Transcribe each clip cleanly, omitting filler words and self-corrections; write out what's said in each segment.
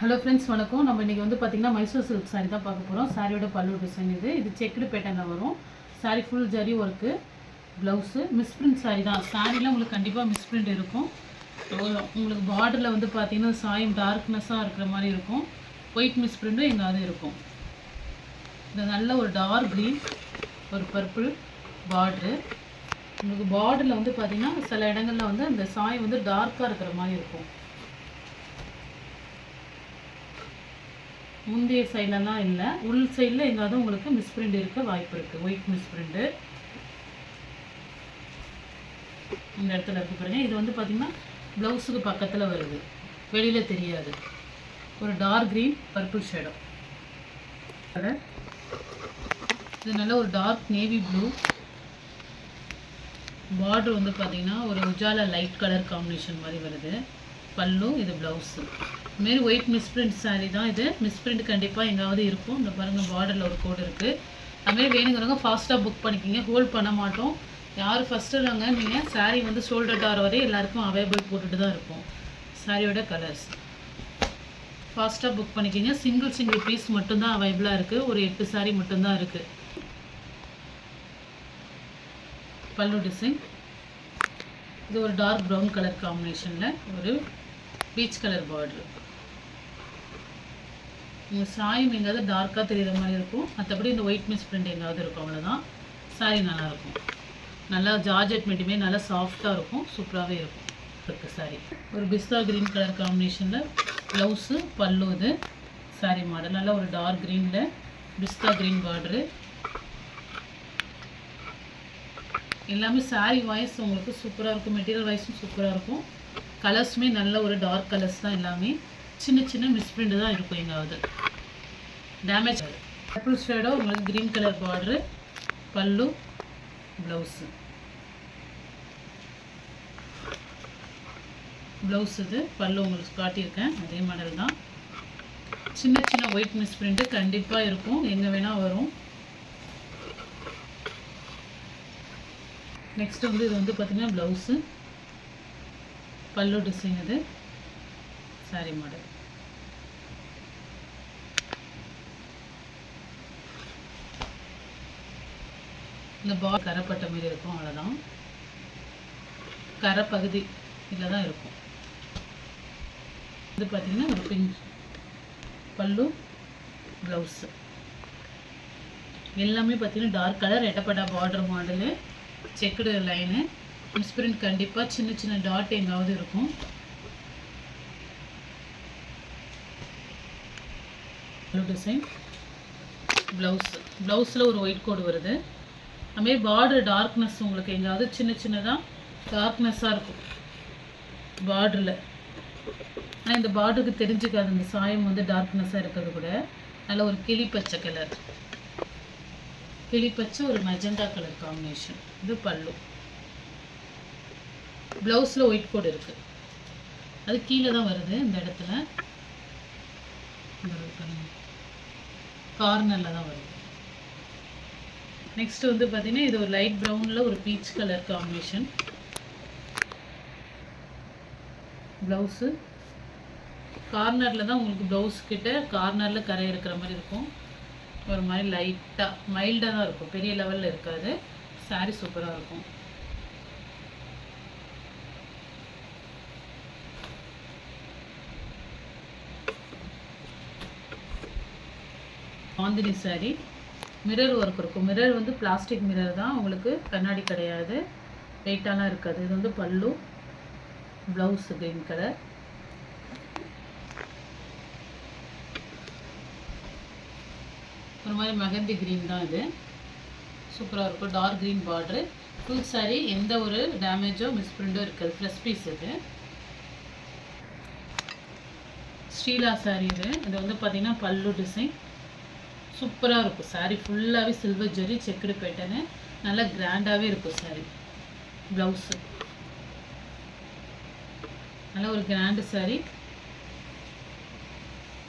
Hello friends, வணக்கம். நம்ம இன்றைக்கி வந்து பார்த்திங்கன்னா மைசூர் சில்க் சாரீ தான் பார்க்க போகிறோம். சாரியோட பல்லு டிசைன் இது செக்குடு பேட்டர்னில் வரும். Sari full zari work, blouse misprint sari தான். சாரியில் உங்களுக்கு கண்டிப்பாக மிஸ்பிரிண்ட் இருக்கும். உங்களுக்கு பார்டரில் வந்து பார்த்திங்கன்னா சாயம் டார்க்னஸாக இருக்கிற மாதிரி இருக்கும். ஒயிட் மிஸ்பிரிண்ட்டும் எங்காவது இருக்கும். இது நல்ல ஒரு டார்க் க்ரீன், ஒரு பர்பிள் பார்ட்ரு. உங்களுக்கு பார்டரில் வந்து பார்த்திங்கன்னா சில இடங்களில் வந்து அந்த சாயம் வந்து டார்க்காக இருக்கிற மாதிரி இருக்கும். முந்தைய சைட்லலாம் இல்லை, உள் சைடில் எங்காவது உங்களுக்கு மிஸ்பிரிண்ட் இருக்க வாய்ப்பு இருக்குது. ஒயிட் மிஸ்பிரிண்ட்டு இந்த இடத்துல இருக்கு பாருங்க. இது வந்து பார்த்திங்கன்னா ப்ளவுஸுக்கு பக்கத்தில் வருது, வெளியில் தெரியாது. ஒரு டார்க் க்ரீன் பர்பிள் ஷேடோ. இது நல்ல ஒரு டார்க் நேவி ப்ளூ. பார்டர் வந்து பார்த்திங்கன்னா ஒரு உஜாலா லைட் கலர் காம்பினேஷன் மாதிரி வருது. பல்லு, இது ப்ளவுஸு. இதுமாரி ஒயிட் மிஸ்பிரிண்ட் சாரீ தான் இது. மிஸ்பிரிண்ட் கண்டிப்பாக எங்காவது இருக்கும். இந்த பாருங்கள், பார்டரில் ஒரு கோடு இருக்குது. அதுமாரி வேணுங்கிறவங்க ஃபாஸ்ட்டாக புக் பண்ணிக்கிங்க. ஹோல்ட் பண்ண மாட்டோம். யார் ஃபஸ்ட்டு இல்லைங்க, நீங்கள் சாரீ வந்து ஷோல்டர் டார் வரை எல்லாருக்கும் அவைலபிள் போட்டுட்டு தான் இருக்கும். சாரியோட கலர்ஸ் ஃபாஸ்ட்டாக புக் பண்ணிக்கிங்க. சிங்கிள் பீஸ் மட்டும்தான் அவைலபிளாக இருக்குது. ஒரு 8 சாரீ மட்டும்தான் இருக்குது. பல்லு டிசைன் இது ஒரு டார்க் ப்ரௌன் கலர் காம்பினேஷனில் ஒரு பீச் கலர் பார்டர். உங்கள் சாயம் எங்காவது டார்க்காக தெரிகிற மாதிரி இருக்கும். மற்றபடி இந்த ஒயிட் மிஸ் பிரிண்ட் எங்காவது இருக்கும், அவ்வளோதான். சாரீ நல்லாயிருக்கும். நல்லா ஜார்ஜெட் மெட்டிமே நல்லா சாஃப்டாக இருக்கும். சூப்பராகவே இருக்கும் இருக்குது சாரீ. ஒரு பிஸ்தா க்ரீன் கலர் காம்பினேஷனில் ப்ளவுஸு, பல்லு. இது சாரீ மாடல் நல்லா ஒரு டார்க் க்ரீனில் பிஸ்தா க்ரீன் பார்டரு. எல்லாமே சாரீ வாய்ஸ் உங்களுக்கு சூப்பராக இருக்கும். மெட்டீரியல் வாய்ஸும் சூப்பராக இருக்கும். கலர்ஸுமே நல்ல ஒரு டார்க் கலர்ஸ் தான். எல்லாமே சின்ன மிஸ்பிரிண்ட் தான் இருக்கும். எங்காவது டேமேஜ். பர்பிள் ஷேடோ உங்களுக்கு க்ரீன் கலர் பார்டரு, பல்லு, ப்ளவுஸு. ப்ளவுஸ் இது, பல்லு உங்களுக்கு காட்டியிருக்கேன். அதே மாடல் தான். சின்ன ஒயிட் மிஸ்பிரிண்ட்டு கண்டிப்பாக இருக்கும். எங்கே வேணால் வரும். நெக்ஸ்ட் வந்து இது வந்து பார்த்திங்கன்னா ப்ளவுஸு, பல்லு டிசைன். இது சாரீ மாடல். இந்த கரைப்பட்ட மாதிரி இருக்கும், அவ்வளோதான். கரை பகுதி இதில் தான் இருக்கும். இது பார்த்திங்கன்னா ஒரு பிங்க் பல்லு, ப்ளவுஸு. எல்லாமே பார்த்திங்கன்னா டார்க் கலர், எட்டப்பட்டா border model, checked line. Misprint கண்டிப்பாக சின்ன டாட் எங்காவது இருக்கும். டிசைன் ப்ளவுஸில் ஒரு ஒயிட் கோடு வருது. அதுமாரி பார்டர் டார்க்னஸ் உங்களுக்கு எங்காவது சின்னதாக டார்க்னஸ்ஸாக இருக்கும் பார்டரில். ஆனால் இந்த பார்டருக்கு தெரிஞ்சுக்காது இந்த சாயம் வந்து டார்க்னஸ்ஸாக இருக்கிறது கூட. நல்ல ஒரு கிளிப்பச்சை கலர், கிளிப்பச்சை ஒரு மெஜந்தா கலர் காம்பினேஷன். இது பல்லு. ப்ளவுஸில் ஒயிட் கோடு இருக்குது. அது கீழே தான் வருது. இந்த இடத்துல கார்னரில் தான் வருது. நெக்ஸ்ட் வந்து பார்த்திங்கன்னா இது ஒரு லைட் ப்ரௌனில் ஒரு பீச் கலர் காம்பினேஷன். ப்ளவுஸு கார்னரில் தான் உங்களுக்கு ப்ளவுஸ் கிட்ட கார்னரில் கரை இருக்கிற மாதிரி இருக்கும். ஒரு மாதிரி லைட்டாக மைல்டாக தான் இருக்கும், பெரிய லெவலில் இருக்காது. சாரீ சூப்பராக இருக்கும். பாந்தினி சாரீ. மிரர் ஒர்க் இருக்கும். மிரர் வந்து பிளாஸ்டிக் மிரர் தான், உங்களுக்கு கண்ணாடி கிடையாது. வெயிட்டாலாம் இருக்காது. இது வந்து பல்லு, ப்ளவுஸ் க்ரீன் கலர். ஒரு மாதிரி மெஹந்தி க்ரீன் தான் இது. சூப்பராக இருக்கும். Dark green border. Full sari எந்த ஒரு டேமேஜோ மிஸ்பிரிண்டோ இருக்காது. ஃப்ரெஷ் பீஸ் இது. ஸ்ரீலா சாரீ இது. இது வந்து பார்த்திங்கன்னா பல்லு டிசைன் சூப்பராக இருக்கும். சாரீ ஃபுல்லாகவே சில்வர் ஜெரி செக்குடு பேட்டர்னு நல்லா கிராண்டாகவே இருக்கும் சாரீ. ப்ளவுஸு நல்லா ஒரு கிராண்டு சாரீ.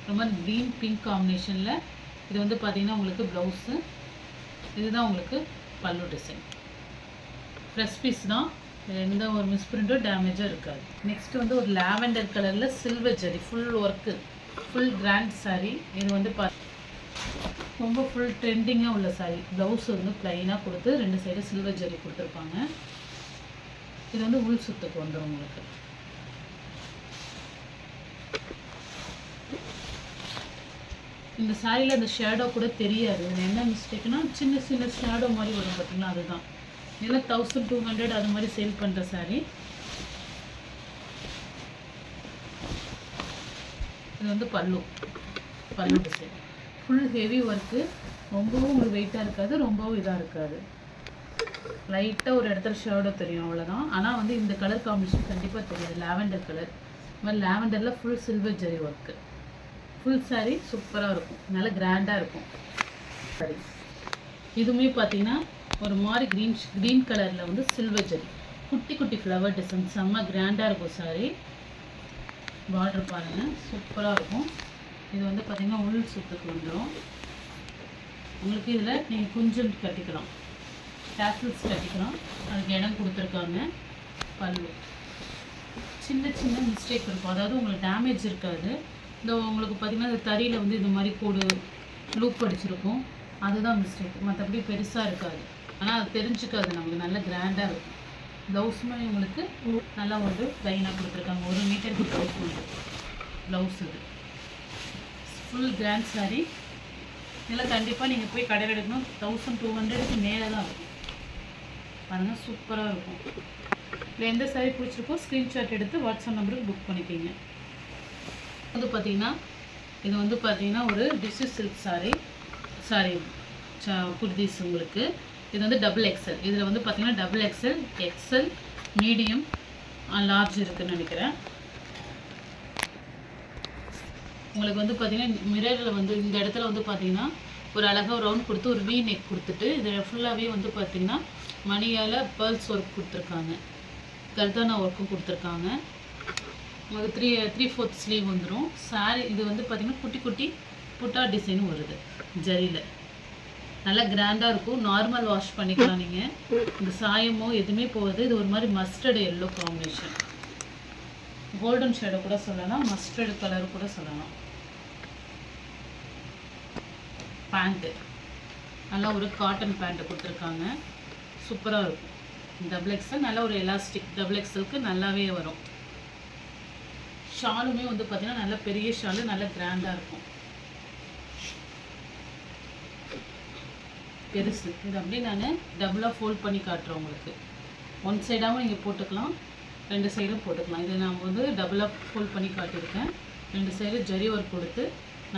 ரொம்ப க்ரீன் பிங்க் காம்பினேஷனில். இது வந்து பார்த்திங்கன்னா உங்களுக்கு ப்ளவுஸு. இதுதான் உங்களுக்கு பல்லு டிசைன். ஃப்ரெஷ் பீஸ் தான். எந்த ஒரு மிஸ்பிரிண்ட்டோ டேமேஜோ இருக்காது. நெக்ஸ்ட் வந்து ஒரு லாவெண்டர் கலரில் silver zari full work full grand saree. இது வந்து ரொம்ப ஃபுல் ட்ரெண்டிங்காக உள்ள saree. ப்ளவுஸ் வந்து ப்ளைனாக கொடுத்து 2 சைடு சில்வர் ஜரி கொடுத்துருப்பாங்க. இது வந்து உள் சுத்துக்கு வந்துடும் உங்களுக்கு. இந்த சாரியில் அந்த ஷேடோ கூட தெரியாது. இது என்ன மிஸ்டேக்னா சின்ன சின்ன ஷேடோ மாதிரி வரும் பார்த்தீங்களா, அதுதான். இதெல்லாம் 1200 அது மாதிரி சேல் பண்ணுற சாரி. இது வந்து பல்லு டிசைன். Full heavy work. ரொம்பவும் உங்களுக்கு வெயிட்டாக இருக்காது, ரொம்பவும் இதாக இருக்காது. லைட்டாக ஒரு இடத்துல ஷேடோ தெரியும், அவ்வளோதான். ஆனால் வந்து இந்த கலர் காம்பினேஷன் கண்டிப்பாக தெரியாது. Lavender colour. இந்த மாதிரி லாவெண்டரில் full silver zari work. Full sari சூப்பராக இருக்கும், நல்லா கிராண்டாக இருக்கும் சாரி. இதுவுமே பார்த்தீங்கன்னா ஒரு மாதிரி க்ரீன் கலரில் வந்து சில்வர் ஜரி, குட்டி குட்டி ஃப்ளவர் டிசைன், செம்ம கிராண்டாக இருக்கும் சாரி. பார்டர் பாருங்கள், சூப்பராக இருக்கும். இது வந்து பார்த்திங்கன்னா உள் சுத்துக்கு வந்துடும் உங்களுக்கு. இதில் நீங்கள் குஞ்சல் கட்டிக்கலாம், டேசல்ஸ் கட்டிக்கலாம், அதுக்கு இடம் கொடுத்துருக்காங்க. பல்லு சின்ன சின்ன மிஸ்டேக் இருக்கும், அதாவது உங்களுக்கு டேமேஜ் இருக்காது. இந்த உங்களுக்கு பார்த்திங்கன்னா இந்த தறியில் வந்து இந்த மாதிரி கூடு லூப் அடிச்சிருக்கும், அதுதான் மிஸ்டேக். மற்றபடி பெருசாக இருக்காது, ஆனால் அது தெரிஞ்சுக்காது நமக்கு. நல்லா கிராண்டாக இருக்கும். ப்ளவுஸுமே உங்களுக்கு நல்லா வந்து லைனாக கொடுத்துருக்காங்க. 1 மீட்டருக்கு ப்ளவுஸ் உண்டு. ப்ளவுஸ் இது ஃபுல் கிராண்ட் சாரீ. இதெல்லாம் கண்டிப்பாக நீங்கள் போய் கடையில் எடுக்கணும். 1200க்கு மேலே தான் இருக்கும். பாருங்கள், சூப்பராக இருக்கும். இல்லை எந்த சாரீ பிடிச்சிருக்கோ ஸ்க்ரீன்ஷாட் எடுத்து வாட்ஸ்அப் நம்பருக்கு புக் பண்ணிக்கிங்க. வந்து பார்த்திங்கன்னா இது வந்து பார்த்திங்கன்னா ஒரு டிஷ்யூ சில்க் சாரி குர்தீஸ் உங்களுக்கு. இது வந்து டபுள் XL. இதில் வந்து பார்த்திங்கன்னா டபுள் XL, மீடியம், லார்ஜ் இருக்குதுன்னு நினைக்கிறேன். உங்களுக்கு வந்து பார்த்திங்கன்னா மிரரில் வந்து இந்த இடத்துல வந்து பார்த்திங்கன்னா ஒரு அழகாக ரவுண்ட் கொடுத்து ஒரு V நெக் கொடுத்துட்டு இதில் ஃபுல்லாகவே வந்து பார்த்திங்கன்னா மணியால் பேர்ல்ஸ் ஒர்க் கொடுத்துருக்காங்க, கர்தானா ஒர்க்கும் கொடுத்துருக்காங்க. உங்களுக்கு 3/4 ஸ்லீவ் வந்துடும் சாரி. இது வந்து பார்த்திங்கன்னா குட்டி குட்டி புட்டா டிசைனும் வருது ஜரியில். நல்லா கிராண்டாக இருக்கும். நார்மல் வாஷ் பண்ணிக்கலாம் நீங்கள். இந்த சாயமோ எதுவுமே போகுது. இது ஒரு மாதிரி mustard yellow combination, golden shadow கூட சொல்லலாம், மஸ்டர்டு கலர் கூட சொல்லலாம். பேண்ட்டு நல்லா ஒரு காட்டன் பேண்ட்டு கொடுத்துருக்காங்க, சூப்பராக இருக்கும். டபுள் XL நல்லா ஒரு எலாஸ்டிக், டபுள் XLக்கு நல்லாவே வரும். ஷாலுமே வந்து பார்த்திங்கன்னா நல்ல பெரிய ஷாலு, நல்ல கிராண்டாக இருக்கும், பெருசு. இது அப்படியே நான் டபுளாக ஃபோல்ட் பண்ணி காட்டுறேன் உங்களுக்கு. 1 சைடாகவும் நீங்கள் போட்டுக்கலாம், 2 சைடும் போட்டுக்கலாம். இது நான் வந்து டபுளாக ஃபோல்ட் பண்ணி காட்டியிருக்கேன். 2 சைடு ஜரி ஒர்க் கொடுத்து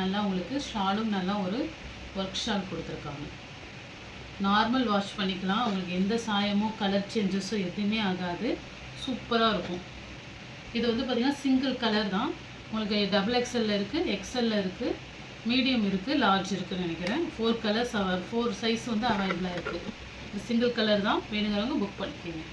நல்லா உங்களுக்கு ஷாலும் நல்லா ஒரு ஒர்க் ஷால் கொடுத்துருக்காங்க. நார்மல் வாஷ் பண்ணிக்கலாம். உங்களுக்கு எந்த சாயமோ கலர் சேஞ்சஸோ எதுவுமே ஆகாது, சூப்பராக இருக்கும். இது வந்து பார்த்திங்கன்னா சிங்கிள் கலர் தான். உங்களுக்கு டபுள் XL இருக்குது, XL இருக்குது, மீடியம் இருக்குது, லார்ஜ் இருக்குதுன்னு நினைக்கிறேன். 4 கலர்ஸ் 4 சைஸ் வந்து அவைலபிளாக இருக்குது. இது சிங்கிள் கலர் தான், வேணுங்கிறவங்க புக் பண்ணிக்கோங்க.